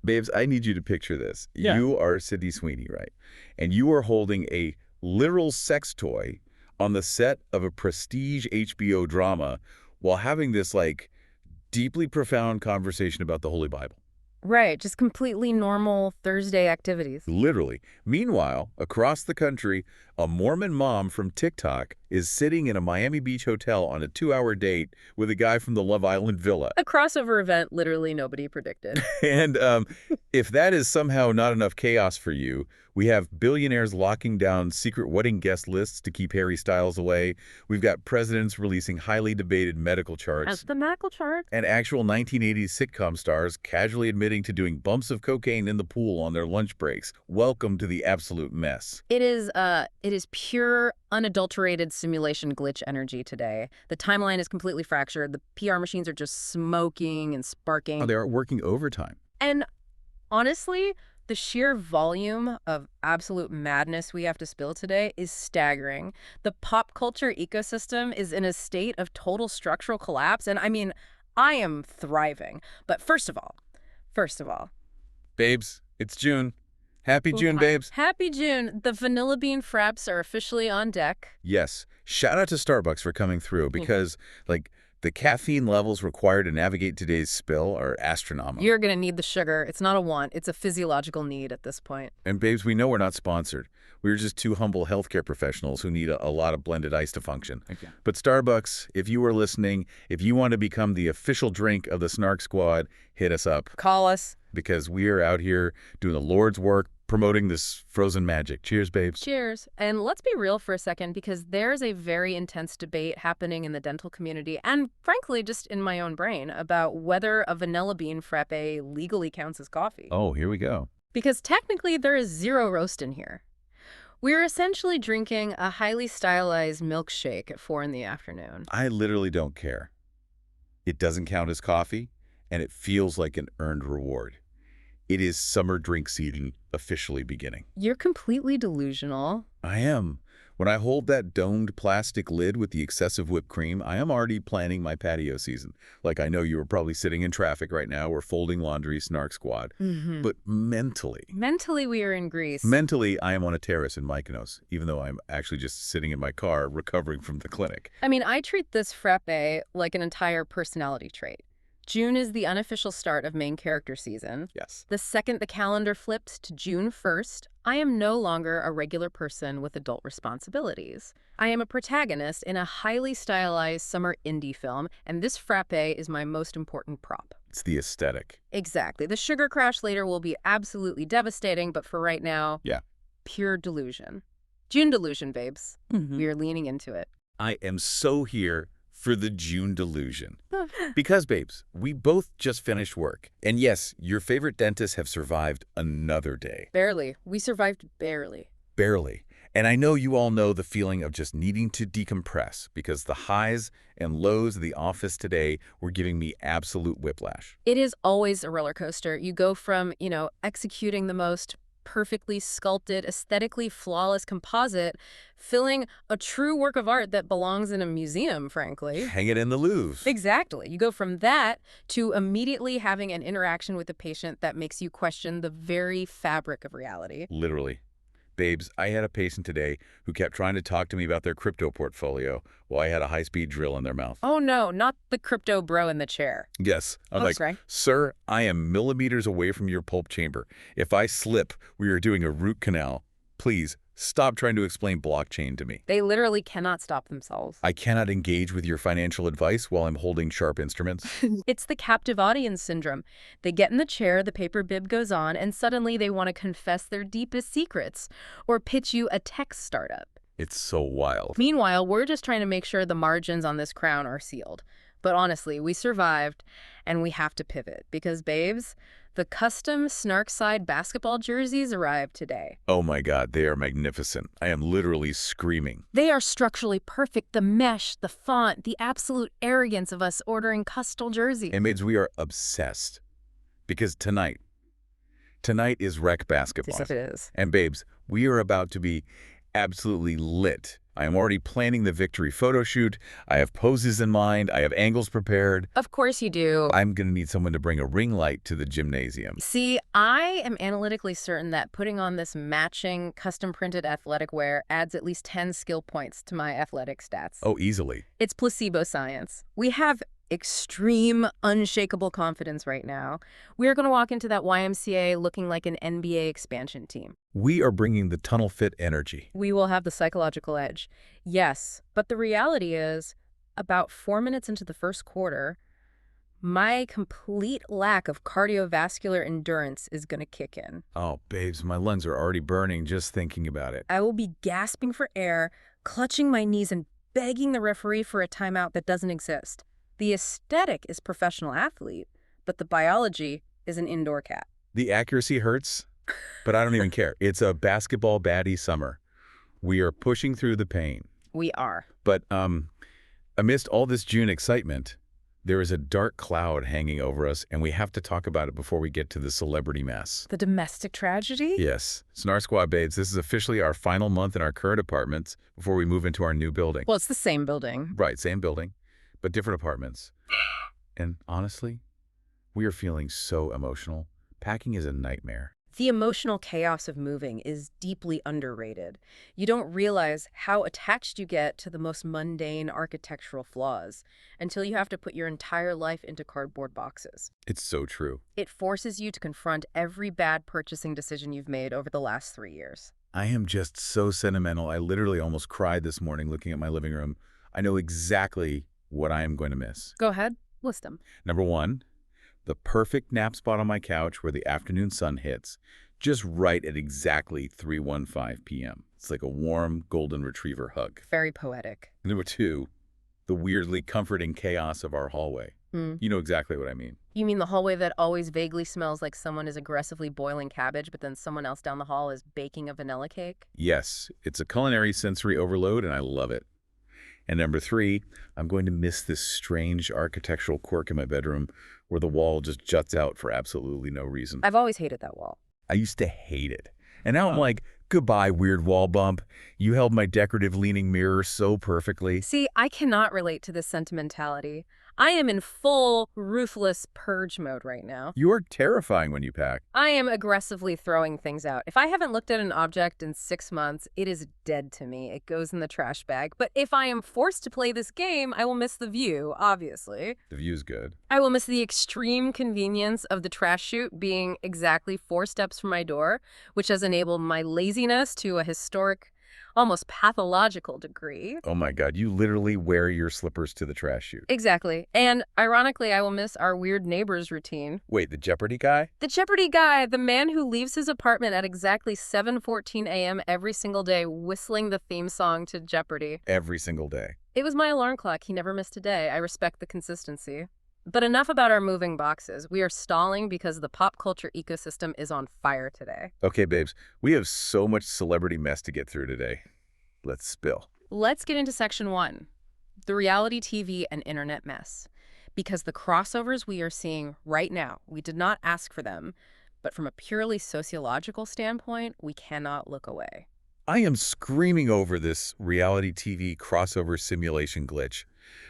Babes, I need you to picture this. Yeah. You are Sydney Sweeney, right? And you are holding a literal sex toy on the set of a prestige HBO drama while having this, like, deeply profound conversation about the Holy Bible. Right, just completely normal Thursday activities. Literally. Meanwhile, across the country, a Mormon mom from TikTok is sitting in a Miami Beach hotel on a 2-hour date with a guy from the Love Island villa. A crossover event literally nobody predicted. And if that is somehow not enough chaos for you, we have billionaires locking down secret wedding guest lists to keep Harry Styles away. We've got presidents releasing highly debated medical charts. That's the medical chart. And actual 1980s sitcom stars casually admitting to doing bumps of cocaine in the pool on their lunch breaks. Welcome to the absolute mess. It is pure, unadulterated simulation glitch energy today. The timeline is completely fractured. The PR machines are just smoking and sparking. Oh, they are working overtime. And honestly, the sheer volume of absolute madness we have to spill today is staggering. The pop culture ecosystem is in a state of total structural collapse. And I mean, I am thriving. But first of all, Babes, it's June. Happy June, babes. Happy June. The vanilla bean fraps are officially on deck. Yes. Shout out to Starbucks for coming through because, like, the caffeine levels required to navigate today's spill are astronomical. You're going to need the sugar. It's not a want. It's a physiological need at this point. And babes, we know we're not sponsored. We're just two humble healthcare professionals who need a lot of blended ice to function. Okay. But Starbucks, if you are listening, if you want to become the official drink of the Snark Squad, hit us up. Call us. Because we are out here doing the Lord's work, promoting this frozen magic. Cheers, babes. Cheers. And let's be real for a second, because there's a very intense debate happening in the dental community and, frankly, just in my own brain about whether a vanilla bean frappe legally counts as coffee. Oh, here we go. Because technically there is zero roast in here. We're essentially drinking a highly stylized milkshake at 4 in the afternoon. I literally don't care. It doesn't count as coffee, and it feels like an earned reward. It is summer drink season officially beginning. You're completely delusional. I am. When I hold that domed plastic lid with the excessive whipped cream, I am already planning my patio season. Like, I know you are probably sitting in traffic right now or folding laundry, Snark Squad. But mentally... Mentally, we are in Greece. Mentally, I am on a terrace in Mykonos, even though I'm actually just sitting in my car recovering from the clinic. I mean, I treat this frappe like an entire personality trait. June is the unofficial start of main character season. Yes. The second the calendar flips to June 1st, I am no longer a regular person with adult responsibilities. I am a protagonist in a highly stylized summer indie film, and this frappe is my most important prop. It's the aesthetic. Exactly. The sugar crash later will be absolutely devastating, but for right now, yeah, pure delusion. June delusion, babes. We are leaning into it. I am so here for the June delusion. Because, babes, we both just finished work. And yes, your favorite dentists have survived another day. Barely. We survived barely. Barely. And I know you all know the feeling of just needing to decompress because the highs and lows of the office today were giving me absolute whiplash. It is always a roller coaster. You go from, executing the most perfectly sculpted, aesthetically flawless composite, filling a true work of art that belongs in a museum, frankly. Hang it in the Louvre. Exactly. You go from that to immediately having an interaction with a patient that makes you question the very fabric of reality. Literally. Babes, I had a patient today who kept trying to talk to me about their crypto portfolio while I had a high-speed drill in their mouth. Oh, no, not the crypto bro in the chair. Yes. I'm like, sorry. Sir, I am millimeters away from your pulp chamber. If I slip, we are doing a root canal. Please, stop trying to explain blockchain to me. They literally cannot stop themselves. I cannot engage with your financial advice while I'm holding sharp instruments. It's the captive audience syndrome. They get in the chair, the paper bib goes on, and suddenly they want to confess their deepest secrets or pitch you a tech startup. It's so wild. Meanwhile, we're just trying to make sure the margins on this crown are sealed. But honestly, we survived, and we have to pivot because, babes, the custom Snarkside basketball jerseys arrived today. Oh my God, they are magnificent. I am literally screaming. They are structurally perfect. The mesh, the font, the absolute arrogance of us ordering custom jerseys. And babes, we are obsessed. Because tonight is rec basketball. Yes, it is. And babes, we are about to be absolutely lit I am already planning the victory photo shoot. I have poses in mind. I have angles prepared. Of course you do. I'm going to need someone to bring a ring light to the gymnasium. See, I am analytically certain that putting on this matching, custom-printed athletic wear adds at least 10 skill points to my athletic stats. Oh, easily. It's placebo science. We have extreme, unshakable confidence right now. We're going to walk into that YMCA looking like an NBA expansion team. We are bringing the tunnel fit energy. We will have the psychological edge. Yes, but the reality is, about 4 minutes into the first quarter, my complete lack of cardiovascular endurance is going to kick in. Oh, babes, my lungs are already burning just thinking about it. I will be gasping for air, clutching my knees and begging the referee for a timeout that doesn't exist. The aesthetic is professional athlete, but the biology is an indoor cat. The accuracy hurts, but I don't even care. It's a basketball baddie summer. We are pushing through the pain. We are. But amidst all this June excitement, there is a dark cloud hanging over us, and we have to talk about it before we get to the celebrity mess. The domestic tragedy? Yes. Snark Squad babes, this is officially our final month in our current apartments before we move into our new building. Well, it's the same building. Right, same building, but different apartments. And honestly, we are feeling so emotional. Packing is a nightmare. The emotional chaos of moving is deeply underrated. You don't realize how attached you get to the most mundane architectural flaws until you have to put your entire life into cardboard boxes. It's so true. It forces you to confront every bad purchasing decision you've made over the last 3 years. I am just so sentimental. I literally almost cried this morning looking at my living room. I know exactly what I am going to miss. Go ahead, list them. Number one, the perfect nap spot on my couch where the afternoon sun hits, just right at exactly 3:15 p.m. It's like a warm golden retriever hug. Very poetic. Number two, the weirdly comforting chaos of our hallway. You know exactly what I mean. You mean the hallway that always vaguely smells like someone is aggressively boiling cabbage, but then someone else down the hall is baking a vanilla cake? Yes, it's a culinary sensory overload, and I love it. And number three, I'm going to miss this strange architectural quirk in my bedroom where the wall just juts out for absolutely no reason. I've always hated that wall. I used to hate it. And now I'm like, goodbye, weird wall bump. You held my decorative leaning mirror so perfectly. See, I cannot relate to this sentimentality. I am in full, ruthless purge mode right now. You are terrifying when you pack. I am aggressively throwing things out. If I haven't looked at an object in 6 months, it is dead to me. It goes in the trash bag. But if I am forced to play this game, I will miss the view, obviously. The view's good. I will miss the extreme convenience of the trash chute being exactly 4 steps from my door, which has enabled my laziness to a historic, almost pathological degree. Oh my God, you literally wear your slippers to the trash chute. Exactly. And ironically, I will miss our weird neighbors routine. Wait, the Jeopardy guy? The Jeopardy guy, the man who leaves his apartment at exactly 7:14 a.m. every single day whistling the theme song to Jeopardy. Every single day. It was my alarm clock. He never missed a day. I respect the consistency. But enough about our moving boxes. We are stalling because the pop culture ecosystem is on fire today. Okay, babes, we have so much celebrity mess to get through today. Let's spill. Let's get into section 1, the reality TV and internet mess. Because the crossovers we are seeing right now, we did not ask for them, but from a purely sociological standpoint, we cannot look away. I am screaming over this reality TV crossover simulation glitch.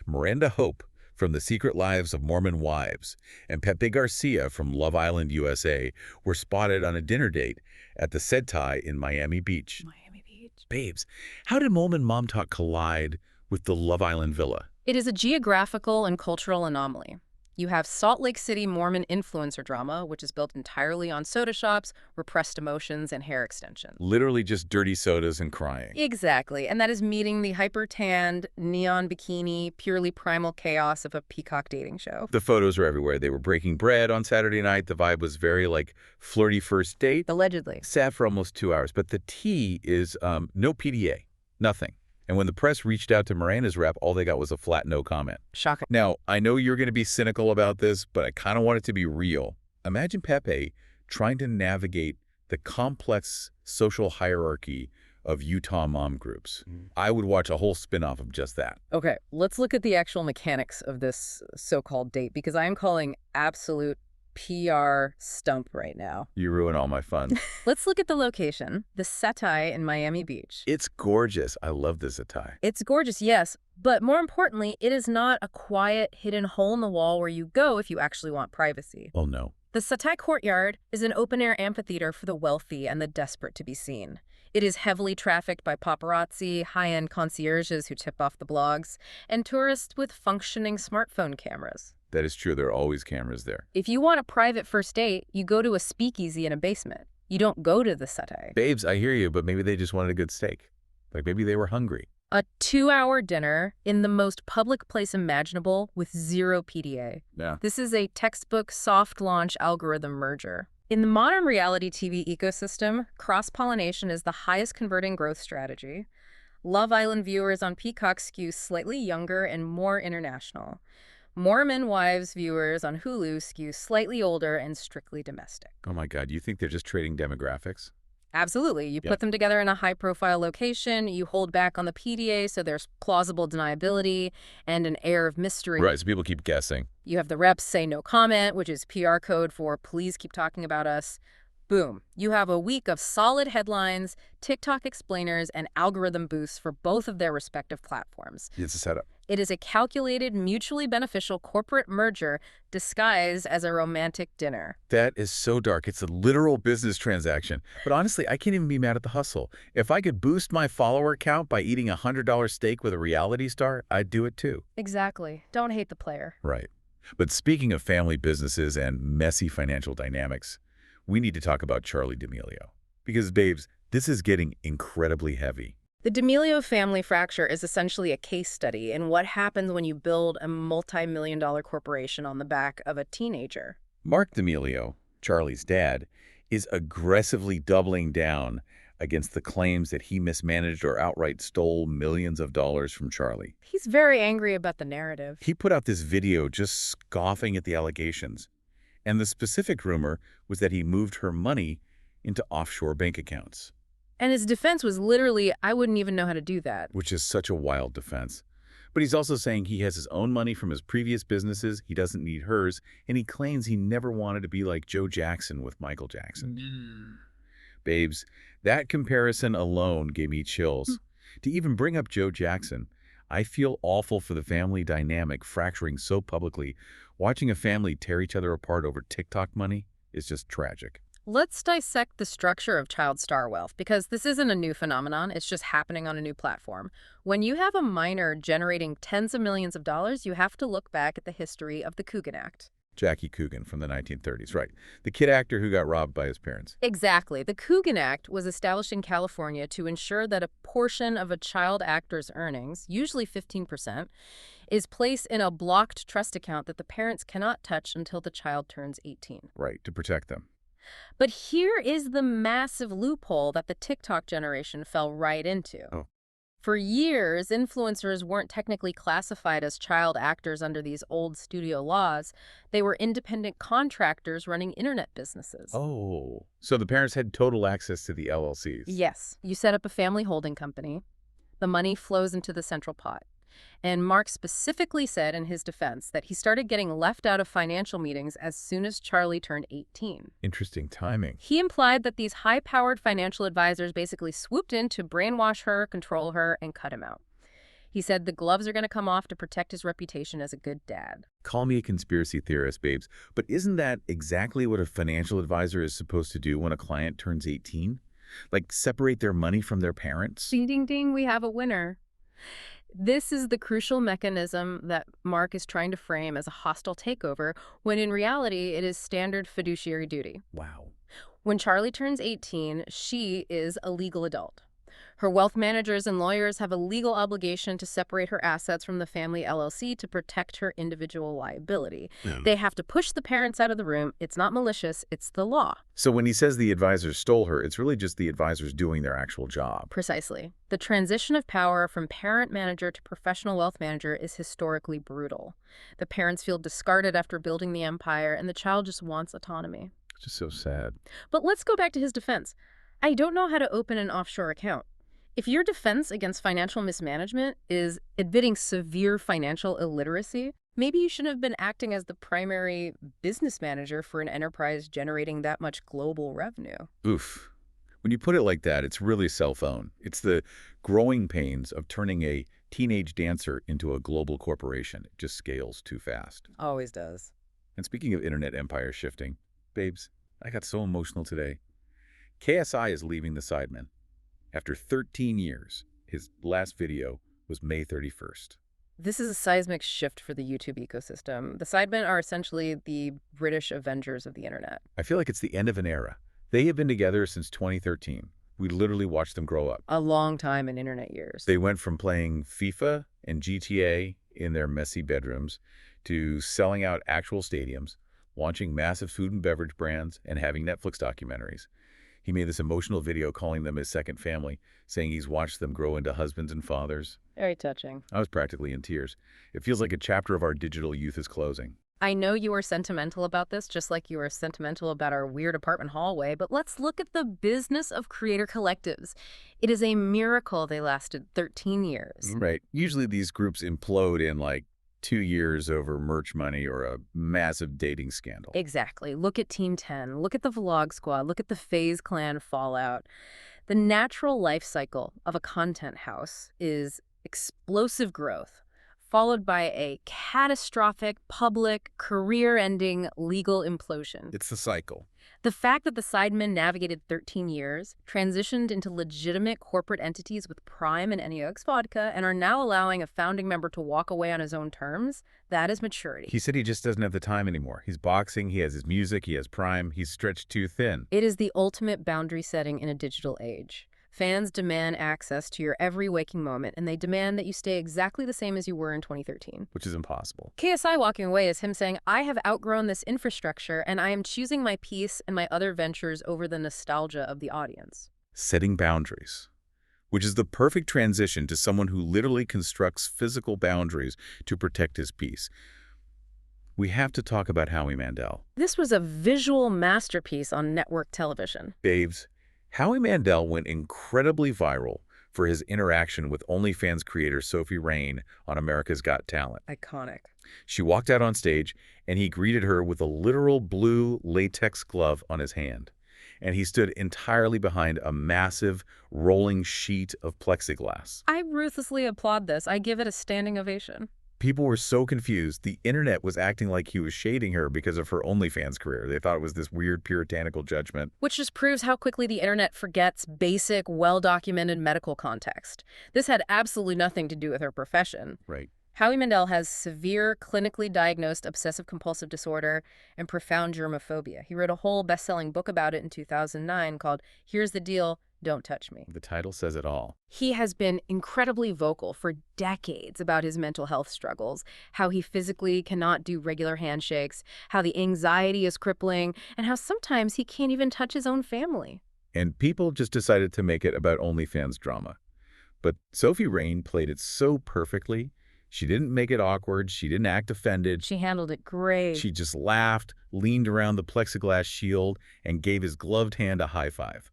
Miranda Hope from The Secret Lives of Mormon Wives and Pepe Garcia from Love Island, USA were spotted on a dinner date at the Sedtai in Miami Beach. Miami Beach. Babes, how did Mom and Mom Talk collide with the Love Island villa? It is a geographical and cultural anomaly. You have Salt Lake City Mormon influencer drama, which is built entirely on soda shops, repressed emotions, and hair extensions. Literally just dirty sodas and crying. Exactly, and that is meeting the hyper-tanned, neon bikini, purely primal chaos of a peacock dating show. The photos are everywhere. They were breaking bread on Saturday night. The vibe was very, like, flirty first date. Allegedly. Sat for almost 2 hours. But the tea is no PDA. Nothing. And when the press reached out to Miranda's rep, all they got was a flat no comment. Shocking. Now, I know you're going to be cynical about this, but I kind of want it to be real. Imagine Pepe trying to navigate the complex social hierarchy of Utah mom groups. I would watch a whole spin-off of just that. Okay, let's look at the actual mechanics of this so-called date, because I am calling absolute PR stump right now. You ruin all my fun. Let's look at the location, the Setai in Miami Beach. It's gorgeous. I love this Setai. It's gorgeous, yes, but more importantly, it is not a quiet, hidden hole in the wall where you go if you actually want privacy. Oh, no. The Setai Courtyard is an open-air amphitheater for the wealthy and the desperate to be seen. It is heavily trafficked by paparazzi, high-end concierges who tip off the blogs, and tourists with functioning smartphone cameras. That is true. There are always cameras there. If you want a private first date, you go to a speakeasy in a basement. You don't go to the Setai. Babes, I hear you, but maybe they just wanted a good steak. Like maybe they were hungry. A 2-hour dinner in the most public place imaginable with zero PDA. Yeah. This is a textbook soft launch algorithm merger. In the modern reality TV ecosystem, cross-pollination is the highest converting growth strategy. Love Island viewers on Peacock skew slightly younger and more international. Mormon Wives viewers on Hulu skew slightly older and strictly domestic. Oh my God, you think they're just trading demographics? Absolutely. You Yeah. put them together in a high-profile location, you hold back on the PDA so there's plausible deniability and an air of mystery. Right, so people keep guessing. You have the reps say no comment, which is PR code for please keep talking about us. Boom. You have a week of solid headlines, TikTok explainers, and algorithm boosts for both of their respective platforms. It's a setup. It is a calculated, mutually beneficial corporate merger disguised as a romantic dinner. That is so dark. It's a literal business transaction. But honestly, I can't even be mad at the hustle. If I could boost my follower count by eating a $100 steak with a reality star, I'd do it too. Exactly. Don't hate the player. Right. But speaking of family businesses and messy financial dynamics, we need to talk about Charli D'Amelio. Because, babes, this is getting incredibly heavy. The D'Amelio family fracture is essentially a case study in what happens when you build a multi-million-dollar corporation on the back of a teenager. Mark D'Amelio, Charli's dad, is aggressively doubling down against the claims that he mismanaged or outright stole millions of dollars from Charli. He's very angry about the narrative. He put out this video just scoffing at the allegations. And the specific rumor was that he moved her money into offshore bank accounts. And his defense was literally, I wouldn't even know how to do that. Which is such a wild defense. But he's also saying he has his own money from his previous businesses, he doesn't need hers, and he claims he never wanted to be like Joe Jackson with Michael Jackson. Babes, that comparison alone gave me chills. To even bring up Joe Jackson, I feel awful for the family dynamic fracturing so publicly. Watching a family tear each other apart over TikTok money is just tragic. Let's dissect the structure of child star wealth, because this isn't a new phenomenon, it's just happening on a new platform. When you have a minor generating tens of millions of dollars, you have to look back at the history of the Coogan Act. Jackie Coogan from the 1930s, right. The kid actor who got robbed by his parents. Exactly. The Coogan Act was established in California to ensure that a portion of a child actor's earnings, usually 15%, is placed in a blocked trust account that the parents cannot touch until the child turns 18. Right, to protect them. But here is the massive loophole that the TikTok generation fell right into. Oh. For years, influencers weren't technically classified as child actors under these old studio laws. They were independent contractors running internet businesses. Oh. So the parents had total access to the LLCs. Yes. You set up a family holding company. The money flows into the central pot. And Mark specifically said in his defense that he started getting left out of financial meetings as soon as Charli turned 18. Interesting timing. He implied that these high-powered financial advisors basically swooped in to brainwash her, control her, and cut him out. He said the gloves are going to come off to protect his reputation as a good dad. Call me a conspiracy theorist, babes, but isn't that exactly what a financial advisor is supposed to do when a client turns 18? Like, separate their money from their parents? Ding, ding, ding, we have a winner. This is the crucial mechanism that Mark is trying to frame as a hostile takeover, when in reality it is standard fiduciary duty. Wow. When Charli turns 18, she is a legal adult. Her wealth managers and lawyers have a legal obligation to separate her assets from the family LLC to protect her individual liability. They have to push the parents out of the room. It's not malicious, it's the law. So when he says the advisors stole her, it's really just the advisors doing their actual job. Precisely. The transition of power from parent manager to professional wealth manager is historically brutal. The parents feel discarded after building the empire, and the child just wants autonomy. It's just so sad. But let's go back to his defense. I don't know how to open an offshore account. If your defense against financial mismanagement is admitting severe financial illiteracy, Maybe you shouldn't have been acting as the primary business manager for an enterprise generating that much global revenue. Oof. When you put it like that, it's really cell phone. It's the growing pains of turning a teenage dancer into a global corporation. It just scales too fast. Always does. And speaking of internet empire shifting, babes, I got so emotional today. KSI is leaving the Sidemen. After 13 years, his last video was May 31st. This is a seismic shift for the YouTube ecosystem. The Sidemen are essentially the British Avengers of the internet. I feel like it's the end of an era. They have been together since 2013. We literally watched them grow up. A long time in internet years. They went from playing FIFA and GTA in their messy bedrooms to selling out actual stadiums, launching massive food and beverage brands, and having Netflix documentaries. He made this emotional video calling them his second family, saying he's watched them grow into husbands and fathers. Very touching. I was practically in tears. It feels like a chapter of our digital youth is closing. I know you were sentimental about this, just like you were sentimental about our weird apartment hallway, but let's look at the business of creator collectives. It is a miracle they lasted 13 years. Right. Usually these groups implode in like 2 years over merch money or a massive dating scandal. Exactly. Look at Team 10. Look at the Vlog Squad. Look at the FaZe Clan fallout. The natural life cycle of a content house is explosive growth, followed by a catastrophic, public, career-ending legal implosion. It's the cycle. The fact that the Sidemen navigated 13 years, transitioned into legitimate corporate entities with Prime and NEOX Vodka, and are now allowing a founding member to walk away on his own terms, that is maturity. He said he just doesn't have the time anymore. He's boxing, he has his music, he has Prime, he's stretched too thin. It is the ultimate boundary setting in a digital age. Fans demand access to your every waking moment, and they demand that you stay exactly the same as you were in 2013. Which is impossible. KSI walking away is him saying, I have outgrown this infrastructure, and I am choosing my peace and my other ventures over the nostalgia of the audience. Setting boundaries, which is the perfect transition to someone who literally constructs physical boundaries to protect his peace. We have to talk about Howie Mandel. This was a visual masterpiece on network television. Babes, Howie Mandel went incredibly viral for his interaction with OnlyFans creator Sophie Rain on America's Got Talent. Iconic. She walked out on stage, and he greeted her with a literal blue latex glove on his hand. And he stood entirely behind a massive, rolling sheet of plexiglass. I ruthlessly applaud this. I give it a standing ovation. People were so confused. The internet was acting like he was shading her because of her OnlyFans career. They thought it was this weird puritanical judgment. Which just proves how quickly the internet forgets basic, well-documented medical context. This had absolutely nothing to do with her profession. Right. Howie Mandel has severe, clinically diagnosed obsessive-compulsive disorder and profound germophobia. He wrote a whole best-selling book about it in 2009 called Here's the Deal, Don't Touch Me. The title says it all. He has been incredibly vocal for decades about his mental health struggles, how he physically cannot do regular handshakes, how the anxiety is crippling, and how sometimes he can't even touch his own family. And people just decided to make it about OnlyFans drama. But Sophie Rain played it so perfectly. She didn't make it awkward. She didn't act offended. She handled it great. She just laughed, leaned around the plexiglass shield, and gave his gloved hand a high five.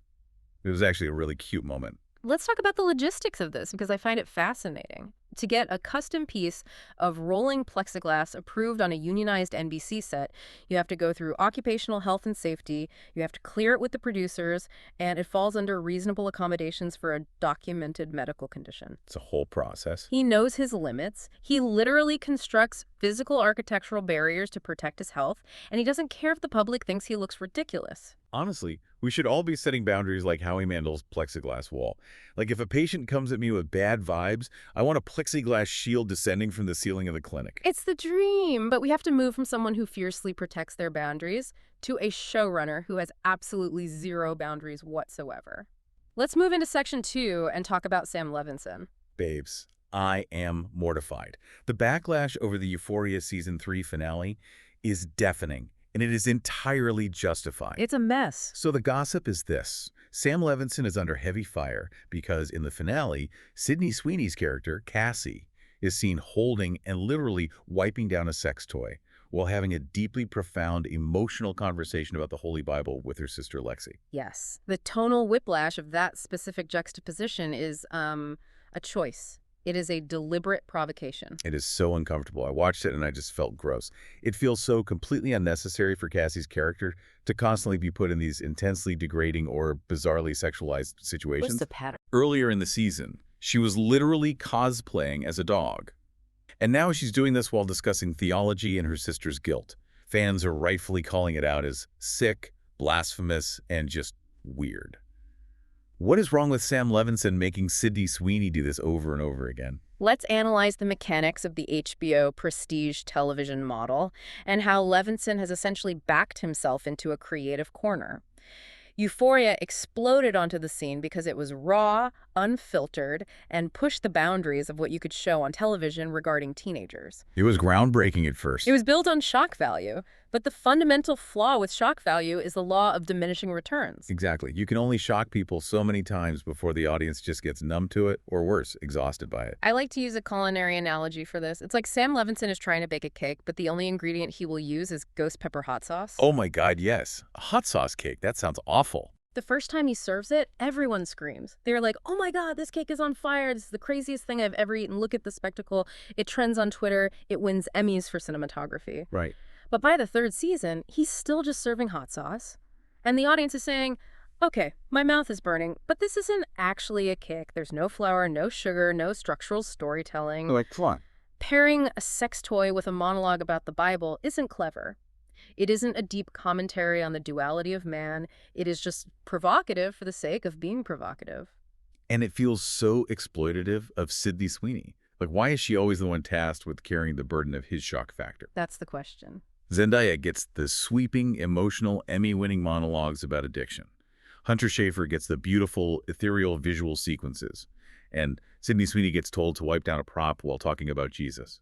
It was actually a really cute moment. Let's talk about the logistics of this because I find it fascinating. To get a custom piece of rolling plexiglass approved on a unionized NBC set, you have to go through occupational health and safety, you have to clear it with the producers, and it falls under reasonable accommodations for a documented medical condition. It's a whole process. He knows his limits. He literally constructs physical architectural barriers to protect his health, and he doesn't care if the public thinks he looks ridiculous. Honestly, we should all be setting boundaries like Howie Mandel's plexiglass wall. Like if a patient comes at me with bad vibes, I want a plexiglass shield descending from the ceiling of the clinic. It's the dream, but we have to move from someone who fiercely protects their boundaries to a showrunner who has absolutely zero boundaries whatsoever. Let's move into section 2 and talk about Sam Levinson. Babes, I am mortified. The backlash over the Euphoria Season 3 finale is deafening, and it is entirely justified. It's a mess. So the gossip is this. Sam Levinson is under heavy fire because in the finale, Sydney Sweeney's character, Cassie, is seen holding and literally wiping down a sex toy while having a deeply profound emotional conversation about the Holy Bible with her sister Lexi. Yes. The tonal whiplash of that specific juxtaposition is a choice. It is a deliberate provocation. It is so uncomfortable. I watched it and I just felt gross. It feels so completely unnecessary for Cassie's character to constantly be put in these intensely degrading or bizarrely sexualized What's situations. the pattern? Earlier in the season, she was literally cosplaying as a dog. And now she's doing this while discussing theology and her sister's guilt. Fans are rightfully calling it out as sick, blasphemous, and just weird. What is wrong with Sam Levinson making Sydney Sweeney do this over and over again? Let's analyze the mechanics of the HBO prestige television model and how Levinson has essentially backed himself into a creative corner. Euphoria exploded onto the scene because it was raw, unfiltered, and pushed the boundaries of what you could show on television regarding teenagers. It was groundbreaking at first. It was built on shock value, but the fundamental flaw with shock value is the law of diminishing returns. Exactly. You can only shock people so many times before the audience just gets numb to it, or worse, exhausted by it. I like to use a culinary analogy for this. It's like Sam Levinson is trying to bake a cake, but the only ingredient he will use is ghost pepper hot sauce. Oh my God, yes. A hot sauce cake. That sounds awful. The first time he serves it, everyone screams. They're like, oh my God, this cake is on fire. This is the craziest thing I've ever eaten. Look at the spectacle. It trends on Twitter. It wins Emmys for cinematography. Right. But by the third season, he's still just serving hot sauce. And the audience is saying, okay, my mouth is burning, but this isn't actually a cake. There's no flour, no sugar, no structural storytelling. Like, come on. Pairing a sex toy with a monologue about the Bible isn't clever. It isn't a deep commentary on the duality of man. It is just provocative for the sake of being provocative. And it feels so exploitative of Sydney Sweeney. Like, why is she always the one tasked with carrying the burden of his shock factor? That's the question. Zendaya gets the sweeping, emotional, Emmy-winning monologues about addiction. Hunter Schafer gets the beautiful, ethereal visual sequences. And Sydney Sweeney gets told to wipe down a prop while talking about Jesus.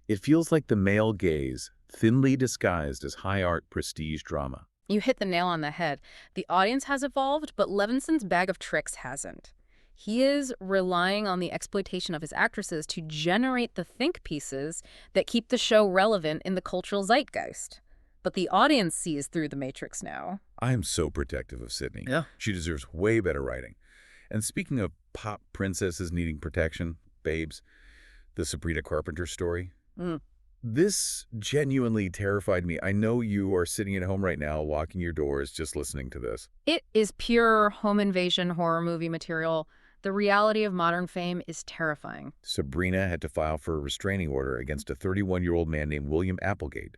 It feels like the male gaze, thinly disguised as high art prestige drama. You hit the nail on the head. The audience has evolved, but Levinson's bag of tricks hasn't. He is relying on the exploitation of his actresses to generate the think pieces that keep the show relevant in the cultural zeitgeist. But the audience sees through the matrix now. I am so protective of Sydney. Yeah. She deserves way better writing. And speaking of pop princesses needing protection, babes, the Sabrina Carpenter story. This genuinely terrified me. I know you are sitting at home right now, locking your doors, just listening to this. It is pure home invasion horror movie material. The reality of modern fame is terrifying. Sabrina had to file for a restraining order against a 31-year-old man named William Applegate.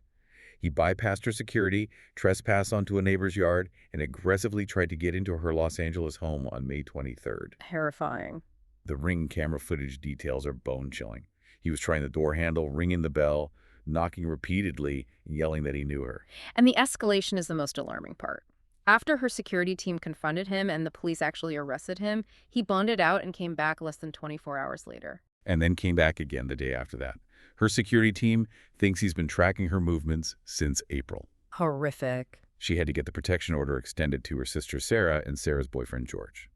He bypassed her security, trespassed onto a neighbor's yard, and aggressively tried to get into her Los Angeles home on May 23rd. Terrifying. The Ring camera footage details are bone-chilling. He was trying the door handle, ringing the bell, knocking repeatedly, and yelling that he knew her. And the escalation is the most alarming part. After her security team confronted him and the police actually arrested him, he bonded out and came back less than 24 hours later. And then came back again the day after that. Her security team thinks he's been tracking her movements since April. Horrific. She had to get the protection order extended to her sister Sarah and Sarah's boyfriend George.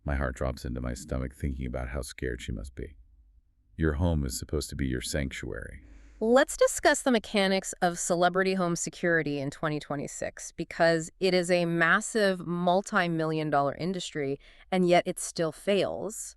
My heart drops into my stomach thinking about how scared she must be. Your home is supposed to be your sanctuary. Let's discuss the mechanics of celebrity home security in 2026, because it is a massive multi-million-dollar industry, and yet it still fails.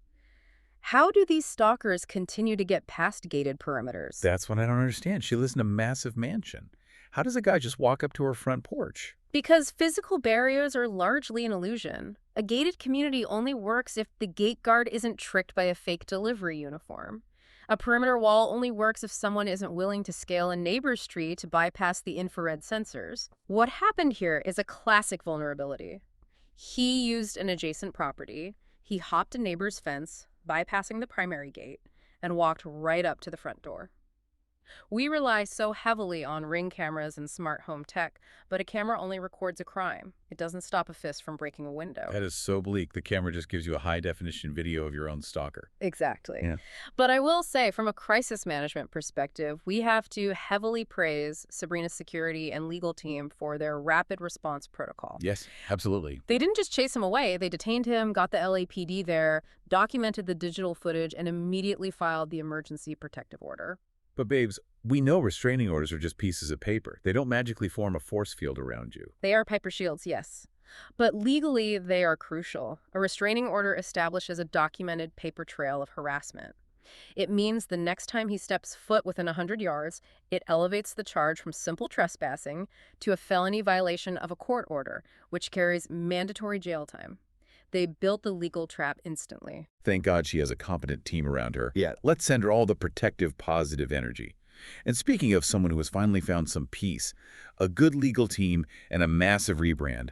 How do these stalkers continue to get past gated perimeters? That's what I don't understand. She lives in a massive mansion. How does a guy just walk up to her front porch? Because physical barriers are largely an illusion. A gated community only works if the gate guard isn't tricked by a fake delivery uniform. A perimeter wall only works if someone isn't willing to scale a neighbor's tree to bypass the infrared sensors. What happened here is a classic vulnerability. He used an adjacent property. He hopped a neighbor's fence, bypassing the primary gate, and walked right up to the front door. We rely so heavily on Ring cameras and smart home tech, but a camera only records a crime. It doesn't stop a fist from breaking a window. That is so bleak. The camera just gives you a high-definition video of your own stalker. Exactly. Yeah. But I will say, from a crisis management perspective, we have to heavily praise Sabrina's security and legal team for their rapid response protocol. Yes, absolutely. They didn't just chase him away. They detained him, got the LAPD there, documented the digital footage, and immediately filed the emergency protective order. But babes, we know restraining orders are just pieces of paper. They don't magically form a force field around you. They are Piper shields, yes. But legally, they are crucial. A restraining order establishes a documented paper trail of harassment. It means the next time he steps foot within 100 yards, it elevates the charge from simple trespassing to a felony violation of a court order, which carries mandatory jail time. They built the legal trap instantly. Thank God she has a competent team around her. Yeah, let's send her all the protective, positive energy. And speaking of someone who has finally found some peace, a good legal team and a massive rebrand,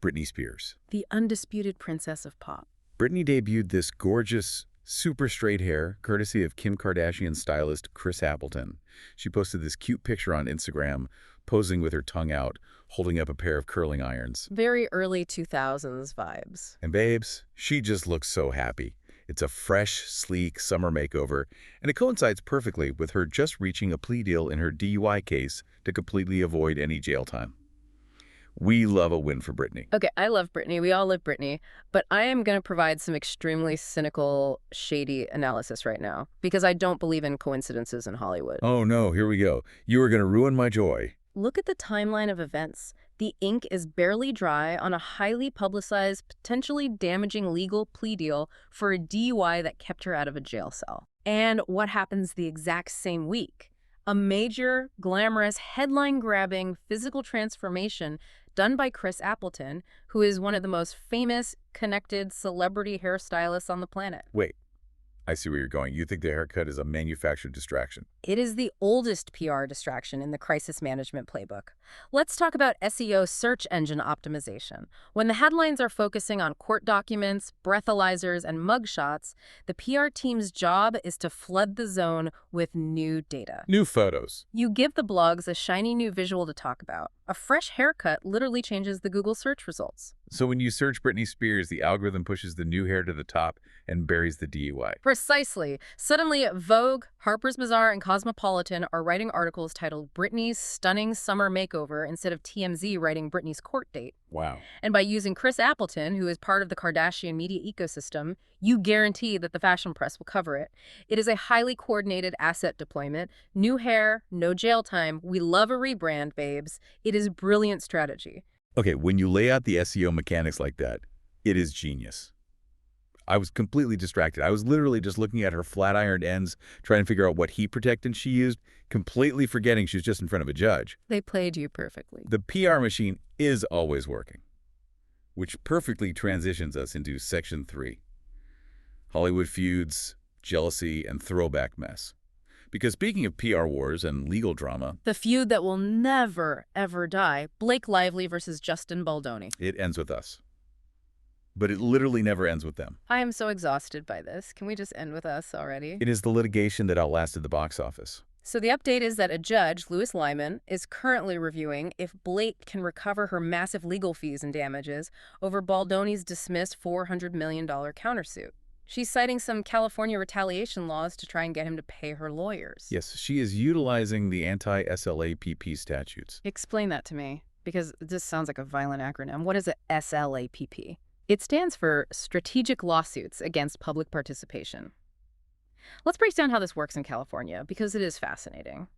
Britney Spears. The undisputed princess of pop. Britney debuted this gorgeous, super straight hair, courtesy of Kim Kardashian stylist Chris Appleton. She posted this cute picture on Instagram, posing with her tongue out, holding up a pair of curling irons. Very early 2000s vibes. And babes, she just looks so happy. It's a fresh, sleek summer makeover, and it coincides perfectly with her just reaching a plea deal in her DUI case to completely avoid any jail time. We love a win for Britney. Okay, I love Britney. We all love Britney. But I am going to provide some extremely cynical, shady analysis right now, because I don't believe in coincidences in Hollywood. Oh no, here we go. You are going to ruin my joy. Look at the timeline of events. The ink is barely dry on a highly publicized, potentially damaging legal plea deal for a DUI that kept her out of a jail cell. And what happens the exact same week? A major, glamorous, headline-grabbing physical transformation done by Chris Appleton, who is one of the most famous, connected celebrity hairstylists on the planet. Wait, I see where you're going. You think the haircut is a manufactured distraction. It is the oldest PR distraction in the crisis management playbook. Let's talk about SEO, search engine optimization. When the headlines are focusing on court documents, breathalyzers, and mugshots, the PR team's job is to flood the zone with new data. New photos. You give the blogs a shiny new visual to talk about. A fresh haircut literally changes the Google search results. So when you search Britney Spears, the algorithm pushes the new hair to the top and buries the DUI. Precisely. Suddenly, Vogue, Harper's Bazaar, and Cosmopolitan are writing articles titled Britney's Stunning Summer Makeover instead of TMZ writing Britney's court date. Wow. And by using Chris Appleton, who is part of the Kardashian media ecosystem, you guarantee that the fashion press will cover it. It is a highly coordinated asset deployment. New hair, no jail time. We love a rebrand, babes. It is brilliant strategy. Okay, when you lay out the SEO mechanics like that, it is genius. I was completely distracted. I was literally just looking at her flat-ironed ends, trying to figure out what heat protectant she used, completely forgetting she was just in front of a judge. They played you perfectly. The PR machine is always working, which perfectly transitions us into Section 3. Hollywood feuds, jealousy, and throwback mess. Because speaking of PR wars and legal drama, the feud that will never, ever die, Blake Lively versus Justin Baldoni. It ends with us. But it literally never ends with them. I am so exhausted by this. Can we just end with us already? It is the litigation that outlasted the box office. So the update is that a judge, Louis Lyman, is currently reviewing if Blake can recover her massive legal fees and damages over Baldoni's dismissed $400 million countersuit. She's citing some California retaliation laws to try and get him to pay her lawyers. Yes, she is utilizing the anti-SLAPP statutes. Explain that to me, because this sounds like a violent acronym. What is a SLAPP? It stands for Strategic Lawsuits Against Public Participation. Let's break down how this works in California, because it is fascinating.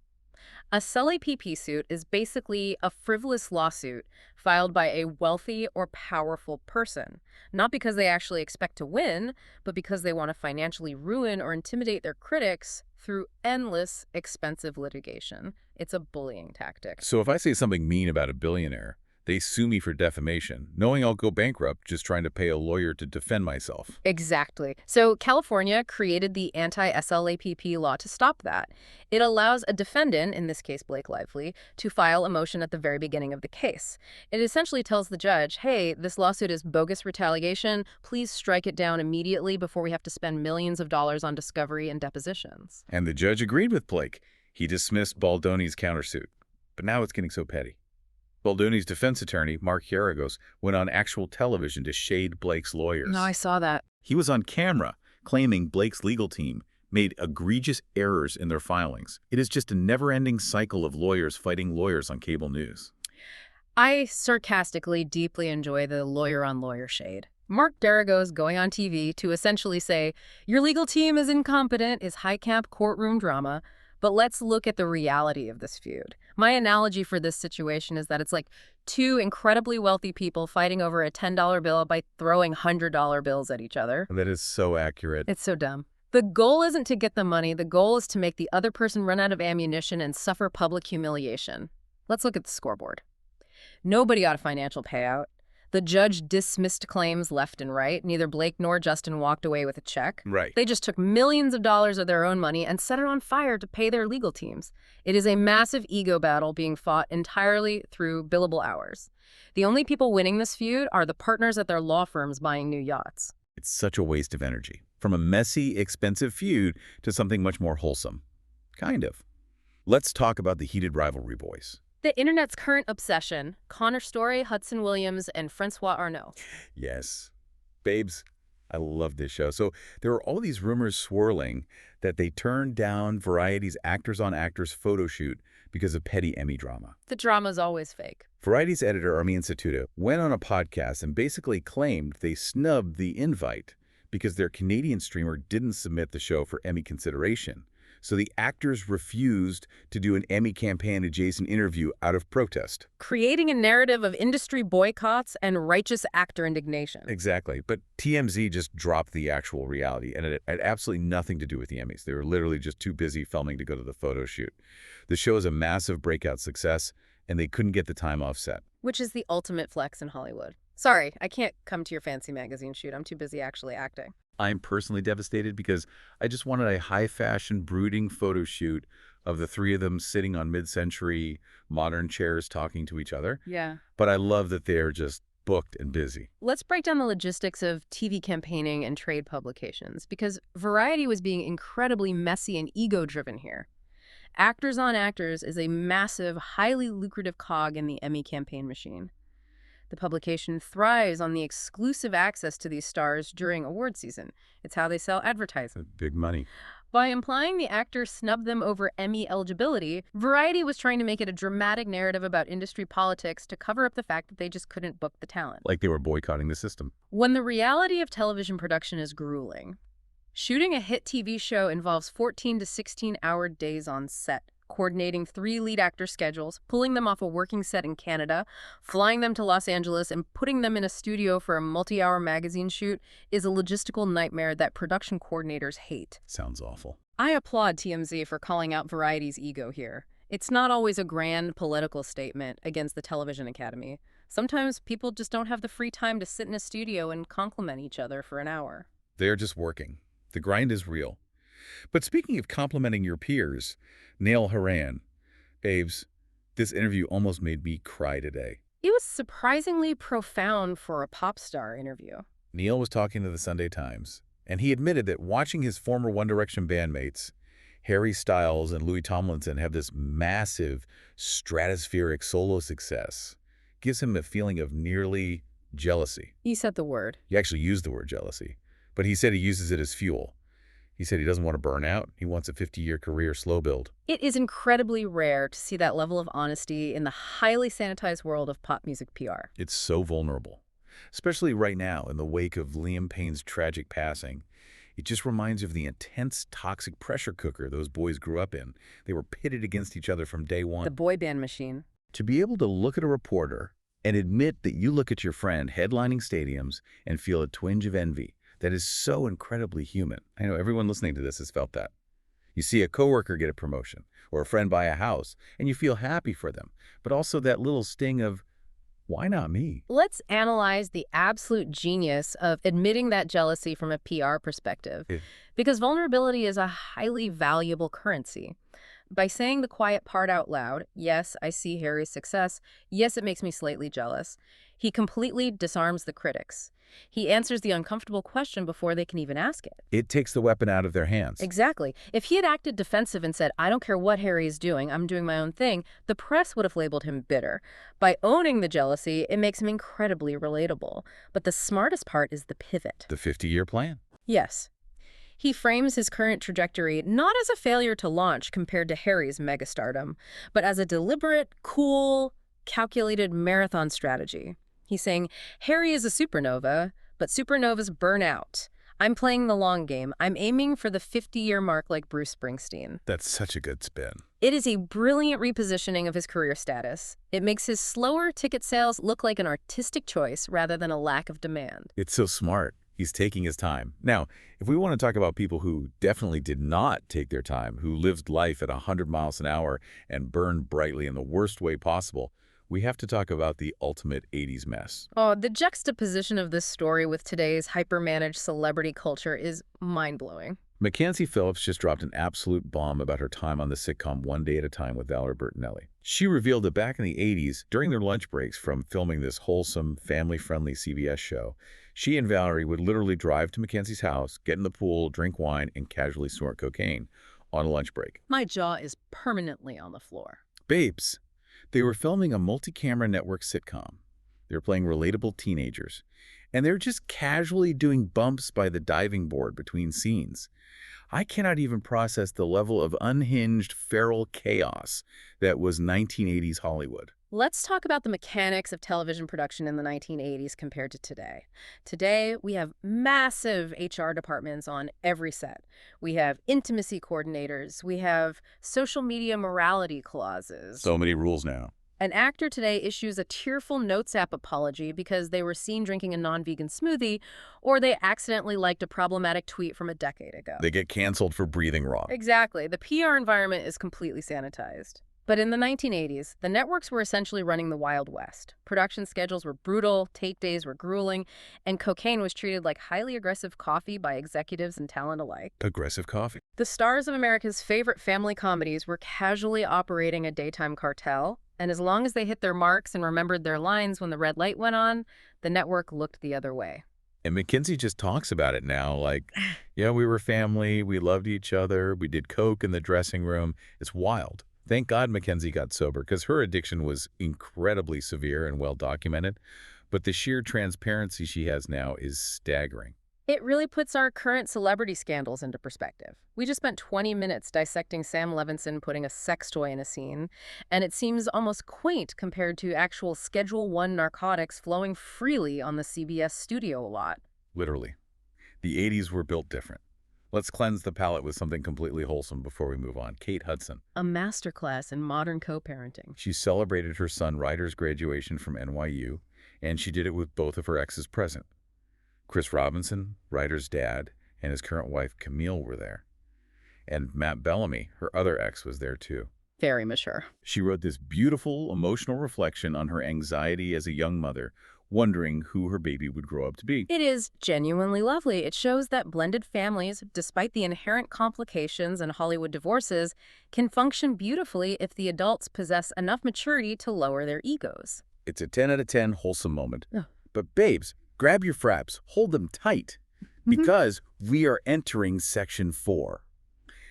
A SLAPP suit is basically a frivolous lawsuit filed by a wealthy or powerful person, not because they actually expect to win, but because they want to financially ruin or intimidate their critics through endless, expensive litigation. It's a bullying tactic. So if I say something mean about a billionaire, they sue me for defamation, knowing I'll go bankrupt just trying to pay a lawyer to defend myself. Exactly. So California created the anti-SLAPP law to stop that. It allows a defendant, in this case Blake Lively, to file a motion at the very beginning of the case. It essentially tells the judge, hey, this lawsuit is bogus retaliation. Please strike it down immediately before we have to spend millions of dollars on discovery and depositions. And the judge agreed with Blake. He dismissed Baldoni's countersuit. But now it's getting so petty. Baldoni's defense attorney, Mark Yaragos, went on actual television to shade Blake's lawyers. No, I saw that. He was on camera claiming Blake's legal team made egregious errors in their filings. It is just a never-ending cycle of lawyers fighting lawyers on cable news. I sarcastically deeply enjoy the lawyer-on-lawyer shade. Mark Yaragos going on TV to essentially say, your legal team is incompetent, is high-camp courtroom drama, But let's look at the reality of this feud. My analogy for this situation is that it's like two incredibly wealthy people fighting over a $10 bill by throwing $100 bills at each other. That is so accurate. It's so dumb. The goal isn't to get the money. The goal is to make the other person run out of ammunition and suffer public humiliation. Let's look at the scoreboard. Nobody got a financial payout. The judge dismissed claims left and right. Neither Blake nor Justin walked away with a check. Right. They just took millions of dollars of their own money and set it on fire to pay their legal teams. It is a massive ego battle being fought entirely through billable hours. The only people winning this feud are the partners at their law firms buying new yachts. It's such a waste of energy. From a messy, expensive feud to something much more wholesome. Kind of. Let's talk about the heated rivalry boys. The internet's current obsession, Connor Story, Hudson Williams, and Francois Arnault. Yes. Babes, I love this show. So there are all these rumors swirling that they turned down Variety's actors-on-actors photo shoot because of petty Emmy drama. The drama's always fake. Variety's editor, Armin Satuda, went on a podcast and basically claimed they snubbed the invite because their Canadian streamer didn't submit the show for Emmy consideration. So the actors refused to do an Emmy campaign-adjacent interview out of protest. Creating a narrative of industry boycotts and righteous actor indignation. Exactly. But TMZ just dropped the actual reality, and it had absolutely nothing to do with the Emmys. They were literally just too busy filming to go to the photo shoot. The show is a massive breakout success, and they couldn't get the time off set. Which is the ultimate flex in Hollywood. Sorry, I can't come to your fancy magazine shoot. I'm too busy actually acting. I'm personally devastated because I just wanted a high-fashion, brooding photo shoot of the three of them sitting on mid-century modern chairs talking to each other. Yeah. But I love that they're just booked and busy. Let's break down the logistics of TV campaigning and trade publications, because Variety was being incredibly messy and ego-driven here. Actors on Actors is a massive, highly lucrative cog in the Emmy campaign machine. The publication thrives on the exclusive access to these stars during award season. It's how they sell advertising. Big money. By implying the actors snubbed them over Emmy eligibility, Variety was trying to make it a dramatic narrative about industry politics to cover up the fact that they just couldn't book the talent. Like they were boycotting the system. When the reality of television production is grueling, shooting a hit TV show involves 14 to 16-hour days on set, coordinating 3 lead actor schedules, pulling them off a working set in Canada, flying them to Los Angeles, and putting them in a studio for a multi-hour magazine shoot is a logistical nightmare that production coordinators hate. Sounds awful. I applaud TMZ for calling out Variety's ego here. It's not always a grand political statement against the Television Academy. Sometimes people just don't have the free time to sit in a studio and compliment each other for an hour. They're just working. The grind is real. But speaking of complimenting your peers, Neil Horan, babes, this interview almost made me cry today. It was surprisingly profound for a pop star interview. Neil was talking to the Sunday Times, and he admitted that watching his former One Direction bandmates, Harry Styles and Louis Tomlinson, have this massive, stratospheric solo success gives him a feeling of nearly jealousy. He said the word. He actually used the word jealousy, but he said he uses it as fuel. He said he doesn't want to burn out. He wants a 50-year career slow build. It is incredibly rare to see that level of honesty in the highly sanitized world of pop music PR. It's so vulnerable, especially right now in the wake of Liam Payne's tragic passing. It just reminds you of the intense, toxic pressure cooker those boys grew up in. They were pitted against each other from day one. The boy band machine. To be able to look at a reporter and admit that you look at your friend headlining stadiums and feel a twinge of envy, that is so incredibly human. I know everyone listening to this has felt that. You see a coworker get a promotion or a friend buy a house, and you feel happy for them, but also that little sting of, why not me? Let's analyze the absolute genius of admitting that jealousy from a PR perspective, because vulnerability is a highly valuable currency. By saying the quiet part out loud, yes, I see Harry's success, yes, it makes me slightly jealous, he completely disarms the critics. He answers the uncomfortable question before they can even ask it. It takes the weapon out of their hands. Exactly. If he had acted defensive and said, I don't care what Harry is doing, I'm doing my own thing, the press would have labeled him bitter. By owning the jealousy, it makes him incredibly relatable. But the smartest part is the pivot. The 50-year plan. Yes. He frames his current trajectory not as a failure to launch compared to Harry's megastardom, but as a deliberate, cool, calculated marathon strategy. He's saying, Harry is a supernova, but supernovas burn out. I'm playing the long game. I'm aiming for the 50-year mark like Bruce Springsteen. That's such a good spin. It is a brilliant repositioning of his career status. It makes his slower ticket sales look like an artistic choice rather than a lack of demand. It's so smart. He's taking his time. Now, if we want to talk about people who definitely did not take their time, who lived life at 100 miles an hour and burned brightly in the worst way possible, we have to talk about the ultimate 80s mess. Oh, the juxtaposition of this story with today's hyper-managed celebrity culture is mind-blowing. Mackenzie Phillips just dropped an absolute bomb about her time on the sitcom One Day at a Time with Valerie Bertinelli. She revealed that back in the 80s, during their lunch breaks from filming this wholesome, family-friendly CBS show, she and Valerie would literally drive to Mackenzie's house, get in the pool, drink wine, and casually snort cocaine on a lunch break. My jaw is permanently on the floor. Babes, they were filming a multi-camera network sitcom. They were playing relatable teenagers. And they're just casually doing bumps by the diving board between scenes. I cannot even process the level of unhinged, feral chaos that was 1980s Hollywood. Let's talk about the mechanics of television production in the 1980s compared to today. Today, we have massive HR departments on every set. We have intimacy coordinators. We have social media morality clauses. So many rules now. An actor today issues a tearful Notes app apology because they were seen drinking a non-vegan smoothie, or they accidentally liked a problematic tweet from a decade ago. They get canceled for breathing wrong. Exactly. The PR environment is completely sanitized. But in the 1980s, the networks were essentially running the Wild West. Production schedules were brutal, tape days were grueling, and cocaine was treated like highly aggressive coffee by executives and talent alike. Aggressive coffee. The stars of America's favorite family comedies were casually operating a daytime cartel, and as long as they hit their marks and remembered their lines when the red light went on, the network looked the other way. And Mackenzie just talks about it now like, yeah, we were family, we loved each other, we did coke in the dressing room. It's wild. Thank God Mackenzie got sober because her addiction was incredibly severe and well documented, but the sheer transparency she has now is staggering. It really puts our current celebrity scandals into perspective. We just spent 20 minutes dissecting Sam Levinson putting a sex toy in a scene, and it seems almost quaint compared to actual Schedule I narcotics flowing freely on the CBS studio lot. Literally. The 80s were built different. Let's cleanse the palate with something completely wholesome before we move on. Kate Hudson. A masterclass in modern co-parenting. She celebrated her son Ryder's graduation from NYU, and she did it with both of her exes present. Chris Robinson, Ryder's dad, and his current wife Camille were there. And Matt Bellamy, her other ex, was there too. Very mature. She wrote this beautiful, emotional reflection on her anxiety as a young mother, wondering who her baby would grow up to be. It is genuinely lovely. It shows that blended families, despite the inherent complications and Hollywood divorces, can function beautifully if the adults possess enough maturity to lower their egos. It's a 10 out of 10 wholesome moment. Oh. But babes, grab your fraps, hold them tight, because we are entering Section 4.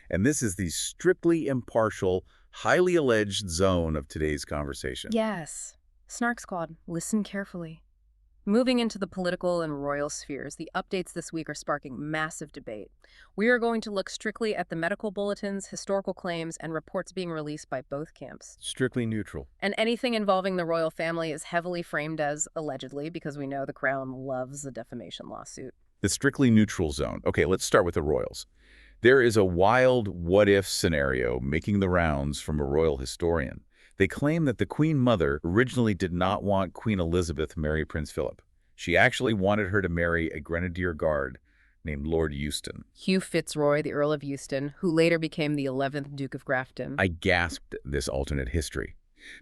And this is the strictly impartial, highly alleged zone of today's conversation. Yes. Snark Squad, listen carefully. Moving into the political and royal spheres, the updates this week are sparking massive debate. We are going to look strictly at the medical bulletins, historical claims, and reports being released by both camps. Strictly neutral. And anything involving the royal family is heavily framed as allegedly because we know the Crown loves a defamation lawsuit. The strictly neutral zone. Okay, let's start with the royals. There is a wild what-if scenario making the rounds from a royal historian. They claim that the Queen Mother originally did not want Queen Elizabeth marry Prince Philip. She actually wanted her to marry a Grenadier Guard named Lord Euston. Hugh Fitzroy, the Earl of Euston, who later became the 11th Duke of Grafton. I gasped at this alternate history.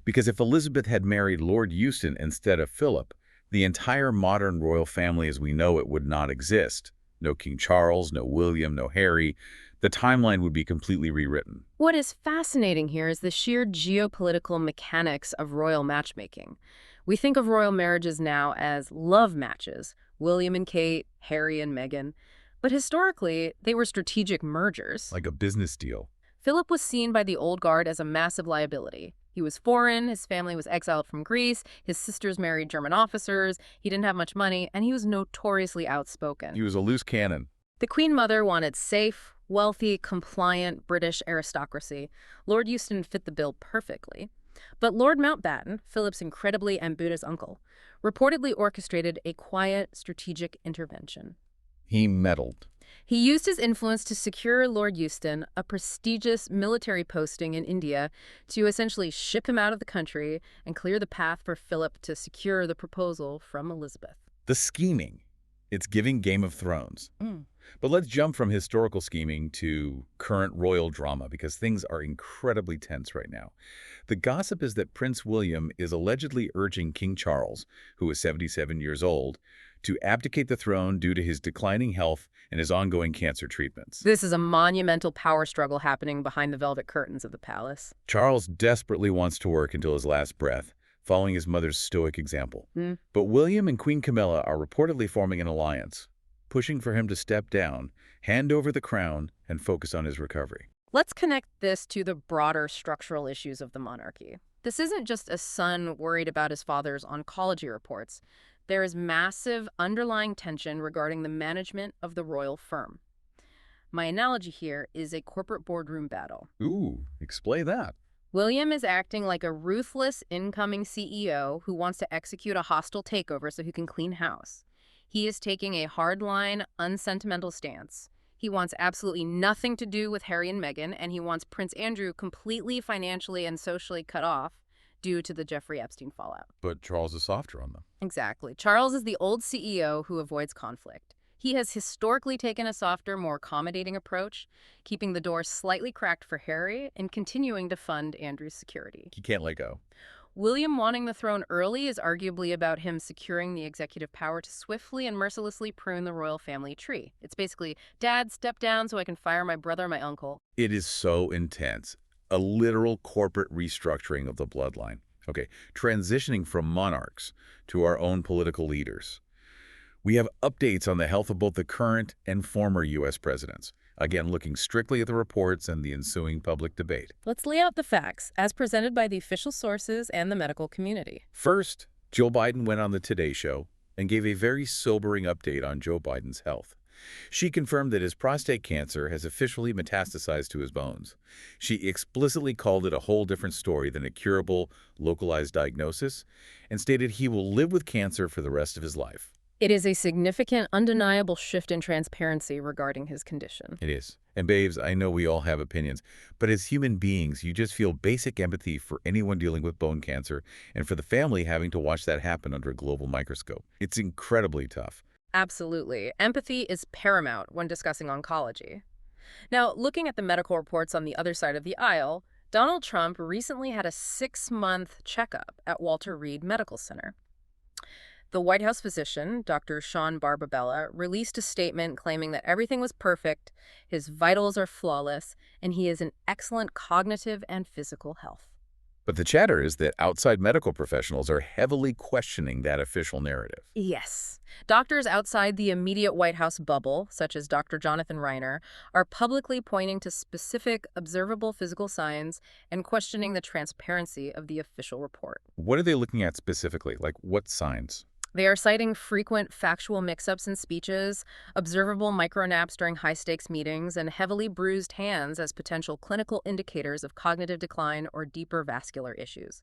Because if Elizabeth had married Lord Euston instead of Philip, the entire modern royal family as we know it would not exist. No King Charles, no William, no Harry. The timeline would be completely rewritten. What is fascinating here is the sheer geopolitical mechanics of royal matchmaking. We think of royal marriages now as love matches, William and Kate, Harry and Meghan. But historically, they were strategic mergers. Like a business deal. Philip was seen by the old guard as a massive liability. He was foreign, his family was exiled from Greece, his sisters married German officers, he didn't have much money, and he was notoriously outspoken. He was a loose cannon. The Queen Mother wanted safe, wealthy, compliant British aristocracy. Lord Euston fit the bill perfectly. But Lord Mountbatten, Philip's incredibly ambitious uncle, reportedly orchestrated a quiet, strategic intervention. He meddled. He used his influence to secure Lord Euston, a prestigious military posting in India, to essentially ship him out of the country and clear the path for Philip to secure the proposal from Elizabeth. The scheming. It's giving Game of Thrones. Mm. But let's jump from historical scheming to current royal drama because things are incredibly tense right now. The gossip is that Prince William is allegedly urging King Charles, who is 77 years old, to abdicate the throne due to his declining health and his ongoing cancer treatments. This is a monumental power struggle happening behind the velvet curtains of the palace. Charles desperately wants to work until his last breath, following his mother's stoic example. Mm. But William and Queen Camilla are reportedly forming an alliance, pushing for him to step down, hand over the crown, and focus on his recovery. Let's connect this to the broader structural issues of the monarchy. This isn't just a son worried about his father's oncology reports. There is massive underlying tension regarding the management of the royal firm. My analogy here is a corporate boardroom battle. Ooh, explain that. William is acting like a ruthless incoming CEO who wants to execute a hostile takeover so he can clean house. He is taking a hardline, unsentimental stance. He wants absolutely nothing to do with Harry and Meghan, and he wants Prince Andrew completely financially and socially cut off due to the Jeffrey Epstein fallout. But Charles is softer on them. Exactly. Charles is the old CEO who avoids conflict. He has historically taken a softer, more accommodating approach, keeping the door slightly cracked for Harry and continuing to fund Andrew's security. He can't let go. William wanting the throne early is arguably about him securing the executive power to swiftly and mercilessly prune the royal family tree. It's basically, Dad, step down so I can fire my brother and my uncle. It is so intense. A literal corporate restructuring of the bloodline. Okay, transitioning from monarchs to our own political leaders. We have updates on the health of both the current and former U.S. presidents. Again, looking strictly at the reports and the ensuing public debate. Let's lay out the facts, as presented by the official sources and the medical community. First, Joe Biden went on the Today Show and gave a very sobering update on Joe Biden's health. She confirmed that his prostate cancer has officially metastasized to his bones. She explicitly called it a whole different story than a curable, localized diagnosis, and stated he will live with cancer for the rest of his life. It is a significant, undeniable shift in transparency regarding his condition. It is. And babes, I know we all have opinions, but as human beings, you just feel basic empathy for anyone dealing with bone cancer and for the family having to watch that happen under a global microscope. It's incredibly tough. Absolutely. Empathy is paramount when discussing oncology. Now, looking at the medical reports on the other side of the aisle, Donald Trump recently had a 6-month checkup at Walter Reed Medical Center. The White House physician, Dr. Sean Barbabella, released a statement claiming that everything was perfect, his vitals are flawless, and he is in excellent cognitive and physical health. But the chatter is that outside medical professionals are heavily questioning that official narrative. Yes. Doctors outside the immediate White House bubble, such as Dr. Jonathan Reiner, are publicly pointing to specific, observable physical signs and questioning the transparency of the official report. What are they looking at specifically? Like what signs? They are citing frequent factual mix-ups in speeches, observable micronaps during high-stakes meetings, and heavily bruised hands as potential clinical indicators of cognitive decline or deeper vascular issues.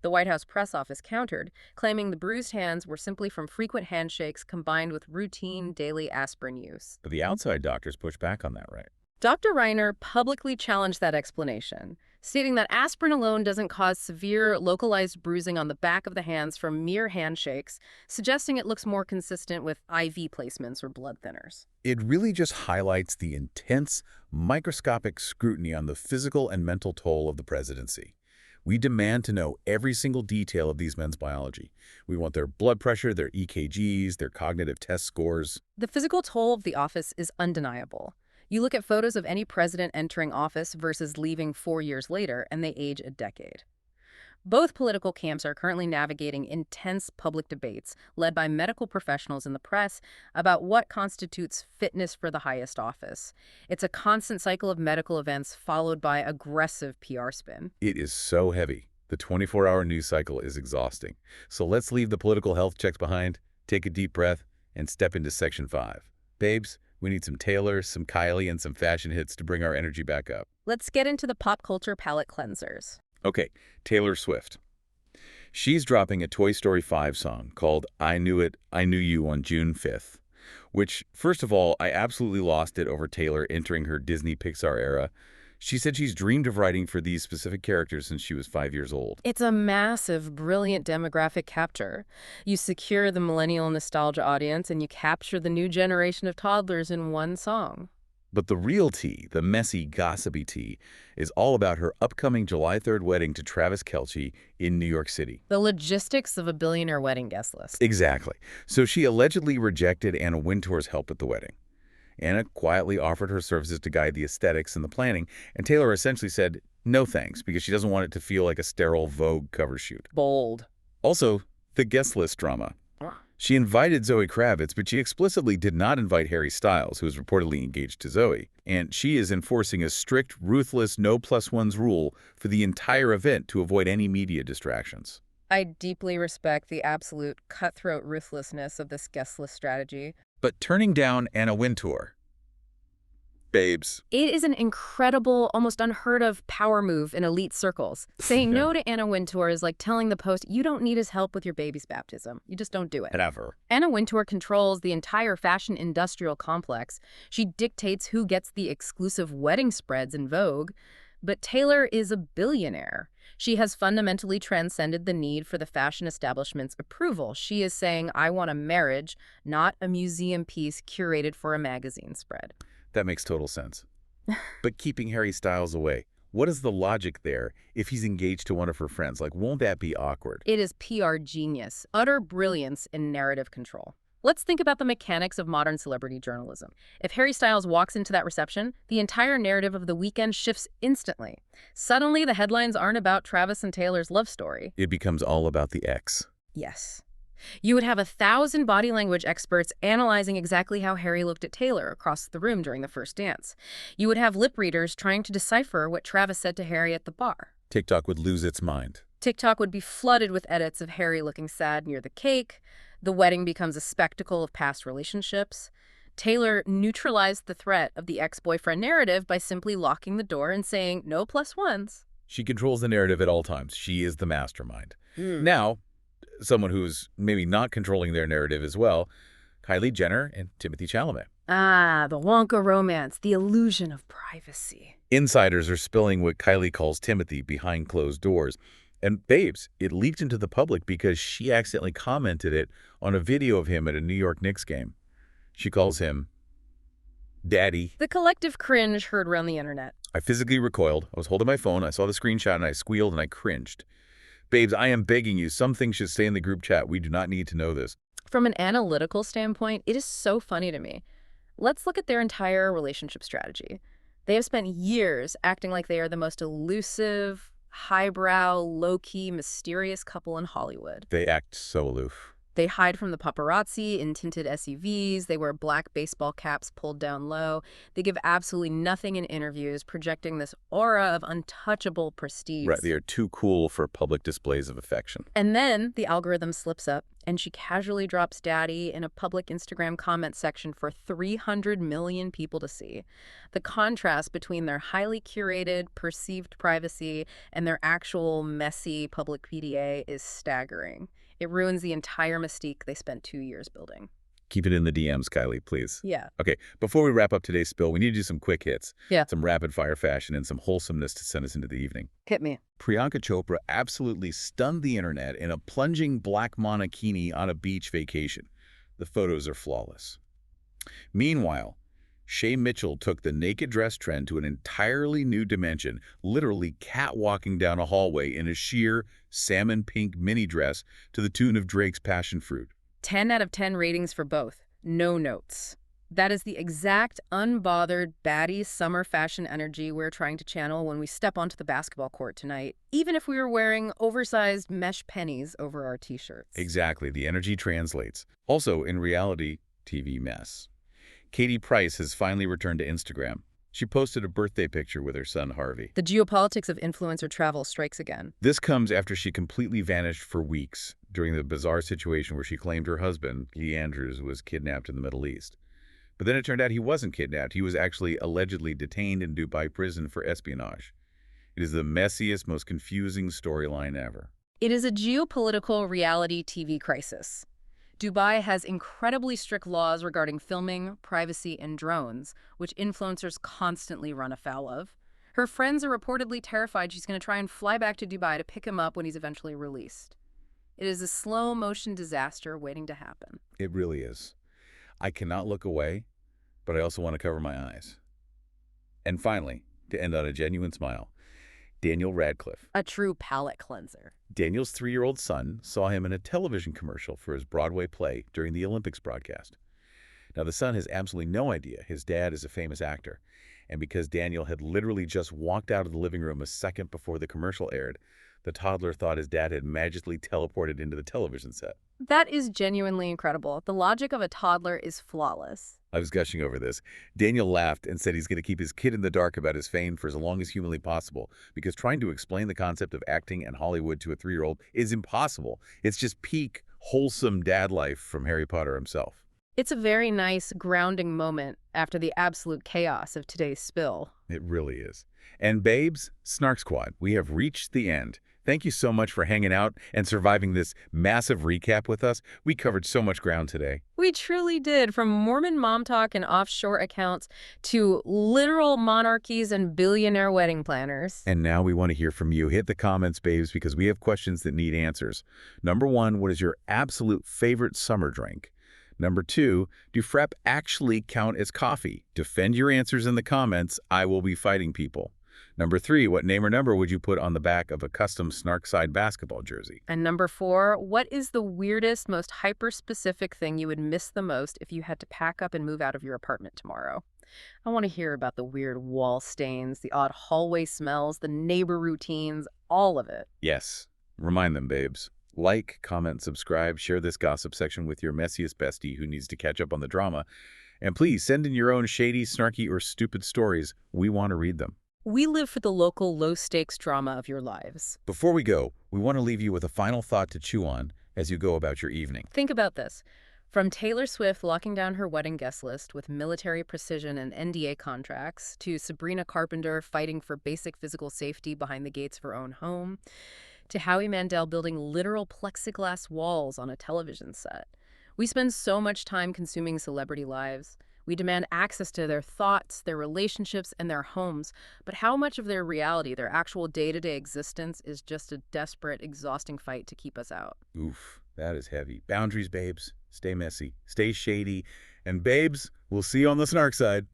The White House press office countered, claiming the bruised hands were simply from frequent handshakes combined with routine daily aspirin use. But the outside doctors push back on that, right? Dr. Reiner publicly challenged that explanation, stating that aspirin alone doesn't cause severe, localized bruising on the back of the hands from mere handshakes, suggesting it looks more consistent with IV placements or blood thinners. It really just highlights the intense, microscopic scrutiny on the physical and mental toll of the presidency. We demand to know every single detail of these men's biology. We want their blood pressure, their EKGs, their cognitive test scores. The physical toll of the office is undeniable. You look at photos of any president entering office versus leaving 4 years later, and they age a decade. Both political camps are currently navigating intense public debates led by medical professionals in the press about what constitutes fitness for the highest office. It's a constant cycle of medical events followed by aggressive PR spin. It is so heavy. The 24-hour news cycle is exhausting. So let's leave the political health checks behind, take a deep breath, and step into Section 5. Babes, we need some Taylor, some Kylie, and some fashion hits to bring our energy back up. Let's get into the pop culture palate cleansers. Okay, Taylor Swift. She's dropping a Toy Story 5 song called I Knew It, I Knew You on June 5th. which, first of all, I absolutely lost it over Taylor entering her Disney Pixar era. She said she's dreamed of writing for these specific characters since she was 5 years old. It's a massive, brilliant demographic capture. You secure the millennial nostalgia audience and you capture the new generation of toddlers in one song. But the real tea, the messy, gossipy tea, is all about her upcoming July 3rd wedding to Travis Kelce in New York City. The logistics of a billionaire wedding guest list. Exactly. So she allegedly rejected Anna Wintour's help at the wedding. Anna quietly offered her services to guide the aesthetics and the planning, and Taylor essentially said no thanks because she doesn't want it to feel like a sterile Vogue cover shoot. Bold. Also, the guest list drama. She invited Zoe Kravitz, but she explicitly did not invite Harry Styles, who is reportedly engaged to Zoe. And she is enforcing a strict, ruthless no+1s rule for the entire event to avoid any media distractions. I deeply respect the absolute cutthroat ruthlessness of this guest list strategy. But turning down Anna Wintour. Babes. It is an incredible, almost unheard of power move in elite circles. Saying no to Anna Wintour is like telling the Post, you don't need his help with your baby's baptism. You just don't do it. Never. Anna Wintour controls the entire fashion industrial complex. She dictates who gets the exclusive wedding spreads in Vogue. But Taylor is a billionaire. She has fundamentally transcended the need for the fashion establishment's approval. She is saying, I want a marriage, not a museum piece curated for a magazine spread. That makes total sense. But keeping Harry Styles away, what is the logic there if he's engaged to one of her friends? Like, won't that be awkward? It is PR genius, utter brilliance in narrative control. Let's think about the mechanics of modern celebrity journalism. If Harry Styles walks into that reception, the entire narrative of the weekend shifts instantly. Suddenly, the headlines aren't about Travis and Taylor's love story. It becomes all about the ex. Yes. You would have 1,000 body language experts analyzing exactly how Harry looked at Taylor across the room during the first dance. You would have lip readers trying to decipher what Travis said to Harry at the bar. TikTok would lose its mind. TikTok would be flooded with edits of Harry looking sad near the cake. The wedding becomes a spectacle of past relationships. Taylor neutralized the threat of the ex-boyfriend narrative by simply locking the door and saying no +1s. She controls the narrative at all times. She is the mastermind. Now, someone who's maybe not controlling their narrative as well, Kylie Jenner and Timothée Chalamet. Ah, the Wonka romance, the illusion of privacy. Insiders are spilling what Kylie calls Timothy behind closed doors. And babes, it leaked into the public because she accidentally commented it on a video of him at a New York Knicks game. She calls him Daddy. The collective cringe heard around the internet. I physically recoiled. I was holding my phone. I saw the screenshot and I squealed and I cringed. Babes, I am begging you. Some things should stay in the group chat. We do not need to know this. From an analytical standpoint, it is so funny to me. Let's look at their entire relationship strategy. They have spent years acting like they are the most elusive, highbrow, low-key, mysterious couple in Hollywood. They act so aloof. They hide from the paparazzi in tinted SUVs. They wear black baseball caps pulled down low. They give absolutely nothing in interviews, projecting this aura of untouchable prestige. Right, they are too cool for public displays of affection. And then the algorithm slips up, and she casually drops daddy in a public Instagram comment section for 300 million people to see. The contrast between their highly curated, perceived privacy and their actual messy public PDA is staggering. It ruins the entire mystique they spent 2 years building. Keep it in the DMs, Kylie, please. Yeah. Okay, before we wrap up today's spill, we need to do some quick hits. Yeah. Some rapid-fire fashion and some wholesomeness to send us into the evening. Hit me. Priyanka Chopra absolutely stunned the internet in a plunging black monokini on a beach vacation. The photos are flawless. Meanwhile, Shay Mitchell took the naked dress trend to an entirely new dimension, literally catwalking down a hallway in a sheer salmon pink mini dress to the tune of Drake's Passion Fruit. 10 out of 10 ratings for both. No notes. That is the exact unbothered, baddie summer fashion energy we're trying to channel when we step onto the basketball court tonight, even if we were wearing oversized mesh pennies over our t-shirts. Exactly. The energy translates. Also, in reality, TV mess. Katie Price has finally returned to Instagram. She posted a birthday picture with her son, Harvey. The geopolitics of influencer travel strikes again. This comes after she completely vanished for weeks during the bizarre situation where she claimed her husband, Lee Andrews, was kidnapped in the Middle East. But then it turned out he wasn't kidnapped. He was actually allegedly detained in Dubai prison for espionage. It is the messiest, most confusing storyline ever. It is a geopolitical reality TV crisis. Dubai has incredibly strict laws regarding filming, privacy, and drones, which influencers constantly run afoul of. Her friends are reportedly terrified she's going to try and fly back to Dubai to pick him up when he's eventually released. It is a slow-motion disaster waiting to happen. It really is. I cannot look away, but I also want to cover my eyes. And finally, to end on a genuine smile, Daniel Radcliffe. A true palate cleanser. Daniel's 3-year-old son saw him in a television commercial for his Broadway play during the Olympics broadcast. Now, the son has absolutely no idea his dad is a famous actor. And because Daniel had literally just walked out of the living room a second before the commercial aired, the toddler thought his dad had magically teleported into the television set. That is genuinely incredible. The logic of a toddler is flawless. I was gushing over this. Daniel laughed and said he's going to keep his kid in the dark about his fame for as long as humanly possible, because trying to explain the concept of acting and Hollywood to a 3-year-old is impossible. It's just peak, wholesome dad life from Harry Potter himself. It's a very nice, grounding moment after the absolute chaos of today's spill. It really is. And babes, Snark Squad, we have reached the end. Thank you so much for hanging out and surviving this massive recap with us. We covered so much ground today. We truly did, from Mormon mom talk and offshore accounts to literal monarchies and billionaire wedding planners. And now we want to hear from you. Hit the comments, babes, because we have questions that need answers. Number 1, what is your absolute favorite summer drink? Number 2, do frap actually count as coffee? Defend your answers in the comments. I will be fighting people. Number 3, what name or number would you put on the back of a custom Snarkside basketball jersey? And number 4, what is the weirdest, most hyper-specific thing you would miss the most if you had to pack up and move out of your apartment tomorrow? I want to hear about the weird wall stains, the odd hallway smells, the neighbor routines, all of it. Yes. Remind them, babes. Like, comment, subscribe, share this gossip section with your messiest bestie who needs to catch up on the drama. And please send in your own shady, snarky, or stupid stories. We want to read them. We live for the local low-stakes drama of your lives. Before we go, we want to leave you with a final thought to chew on as you go about your evening. Think about this. From Taylor Swift locking down her wedding guest list with military precision and NDA contracts, to Sabrina Carpenter fighting for basic physical safety behind the gates of her own home, to Howie Mandel building literal plexiglass walls on a television set. We spend so much time consuming celebrity lives. We demand access to their thoughts, their relationships, and their homes. But how much of their reality, their actual day-to-day existence, is just a desperate, exhausting fight to keep us out? Oof, that is heavy. Boundaries, babes. Stay messy. Stay shady. And babes, we'll see you on the snark side.